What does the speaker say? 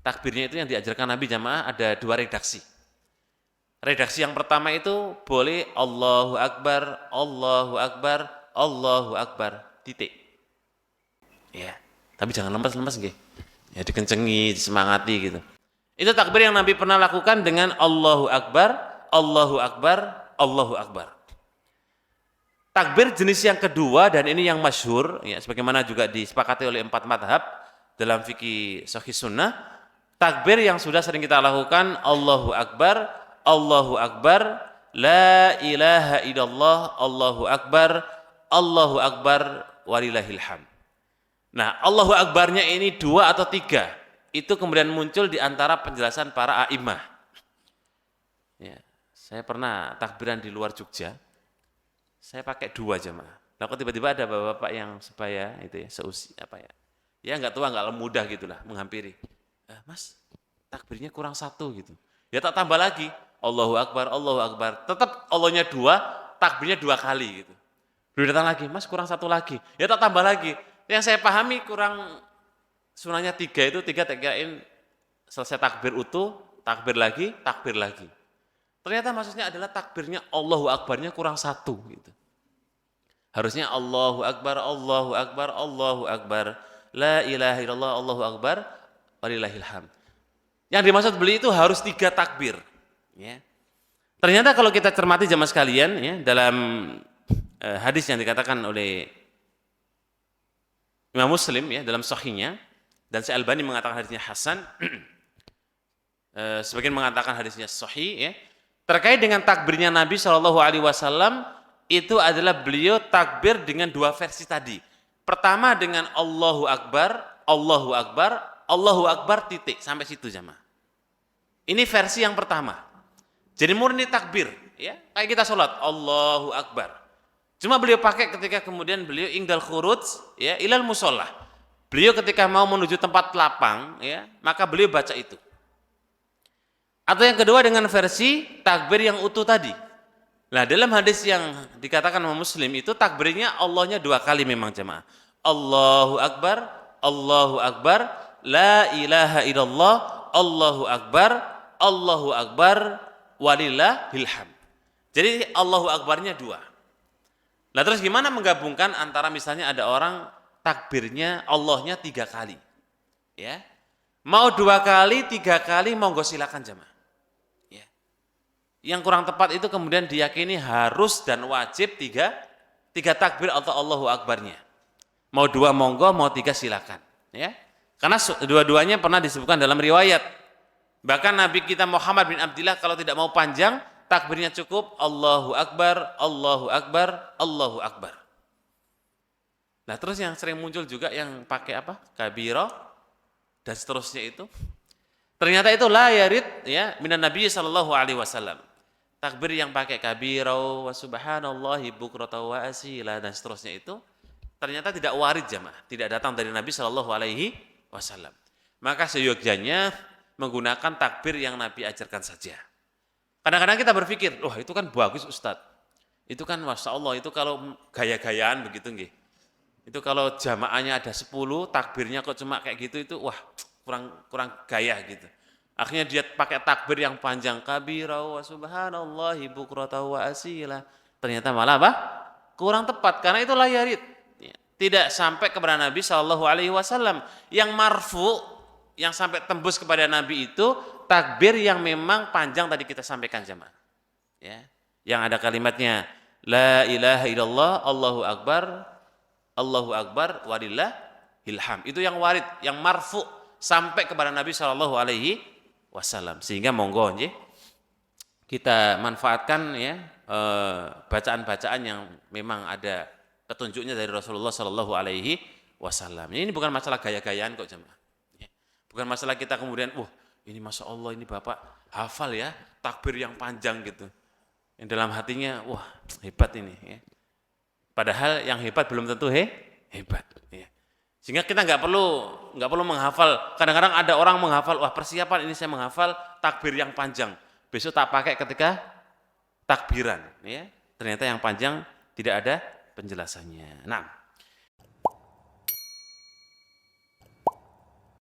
Takbirnya itu yang diajarkan Nabi jamaah ada 2 redaksi. Redaksi yang pertama itu boleh Allahu Akbar, Allahu Akbar, Allahu Akbar, titik. Ya, tapi jangan lemes-lemes nggih. Ya dikencengi, disemangati gitu. Itu takbir yang Nabi pernah lakukan dengan Allahu Akbar, Allahu Akbar, Allahu Akbar. Takbir jenis yang kedua dan ini yang masyhur, ya, sebagaimana juga disepakati oleh 4 madhab dalam fikih sahih sunnah, takbir yang sudah sering kita lakukan Allahu Akbar, Allahu Akbar, La ilaha illallah, Allahu Akbar, walillahil hamd. Nah, Allahu Akbarnya ini 2 atau 3, itu kemudian muncul di antara penjelasan para a'imah. Ya, saya pernah takbiran di luar Jogja, saya pakai 2 jamaah. Lalu tiba-tiba ada bapak-bapak yang sebaya itu ya, seusia apa ya? Ya nggak tua, nggak muda gitulah, menghampiri. Mas, takbirnya kurang 1 gitu. Ya tak tambah lagi, Allahu Akbar, Allahu Akbar. Tetap Allahnya 2, takbirnya 2 kali gitu. Beliau datang lagi, Mas kurang 1 lagi. Ya tak tambah lagi. Yang saya pahami kurang sunahnya 3 itu 3 TKN selesai takbir utuh, takbir lagi, takbir lagi. Ternyata maksudnya adalah takbirnya Allahu Akbarnya kurang 1 gitu. Harusnya Allahu Akbar, Allahu Akbar, Allahu Akbar, La ilaha illallah, Allahu Akbar, walillahil hamd. Yang dimaksud beliau itu harus 3 takbir. Ya. Ternyata kalau kita cermati jamaah sekalian, ya, dalam hadis yang dikatakan oleh Imam Muslim ya dalam sahihnya, dan Syekh Albani mengatakan hadisnya hasan, sebagian mengatakan hadisnya sahih, ya, terkait dengan takbirnya Nabi SAW itu adalah beliau takbir dengan 2 versi tadi. Pertama dengan Allahu Akbar, Allahu Akbar, Allahu Akbar titik sampai situ jamaah. Ini versi yang pertama. Jadi murni takbir, ya kayak kita sholat Allahu Akbar. Cuma beliau pakai ketika kemudian beliau ingdal khuruj, ya ilal musolah. Beliau ketika mau menuju tempat lapang, ya maka beliau baca itu. Atau yang kedua dengan versi takbir yang utuh tadi. Nah dalam hadis yang dikatakan sama Muslim itu takbirnya Allahnya 2 kali memang jemaah. Allahu Akbar, Allahu Akbar, La ilaha illallah, Allahu Akbar, walillahil hamd. Jadi Allahu Akbarnya 2. Nah terus gimana menggabungkan antara misalnya ada orang takbirnya Allahnya 3 kali. Ya. Mau 2 kali, 3 kali, monggo silakan jemaah. Yang kurang tepat itu kemudian diyakini harus dan wajib 3 takbir atau Allahu Akbarnya. Mau 2 monggo, mau 3 silakan. Ya. Karena dua-duanya pernah disebutkan dalam riwayat. Bahkan Nabi kita Muhammad bin Abdillah kalau tidak mau panjang, takbirnya cukup Allahu Akbar, Allahu Akbar, Allahu Akbar. Nah terus yang sering muncul juga yang pakai apa? Kabiro dan seterusnya itu. Ternyata itu la yarid ya minan Nabi sallallahu alaihi wasallam. Takbir yang pakai kabiro wa subhanallahi bukrata wa asila dan seterusnya itu ternyata tidak warid jamaah, tidak datang dari Nabi sallallahu alaihi wasallam. Maka seyogyanya menggunakan takbir yang Nabi ajarkan saja. Kadang-kadang kita berpikir, wah itu kan bagus Ustadz. Itu kan Masya Allah, itu kalau gaya-gayaan begitu nggih. Itu kalau jamaahnya ada 10, takbirnya kok cuma kayak gitu, itu wah kurang gaya gitu. Akhirnya dia pakai takbir yang panjang, kabira wa subhanallahi bukrata wa asila. Ternyata malah apa? Kurang tepat, karena itu layarit. Tidak sampai kepada Nabi SAW. Yang marfu, yang sampai tembus kepada Nabi itu, takbir yang memang panjang tadi kita sampaikan jemaah. Ya. Yang ada kalimatnya, La ilaha illallah, Allahu Akbar, walillahil hamd. Itu yang warid, yang marfu, sampai kepada Nabi SAW. Sehingga monggo kita manfaatkan ya bacaan-bacaan yang memang ada petunjuknya dari Rasulullah SAW. Ini bukan masalah gaya-gayaan kok jemaah. Bukan masalah kita kemudian, ini Masya Allah ini Bapak hafal ya takbir yang panjang gitu. Yang dalam hatinya, wah hebat ini. Ya. Padahal yang hebat belum tentu hebat. Ya. Sehingga kita nggak perlu menghafal. Kadang-kadang ada orang menghafal, wah persiapan ini saya menghafal takbir yang panjang. Besok tak pakai ketika takbiran. Ya. Ternyata yang panjang tidak ada penjelasannya. Nah.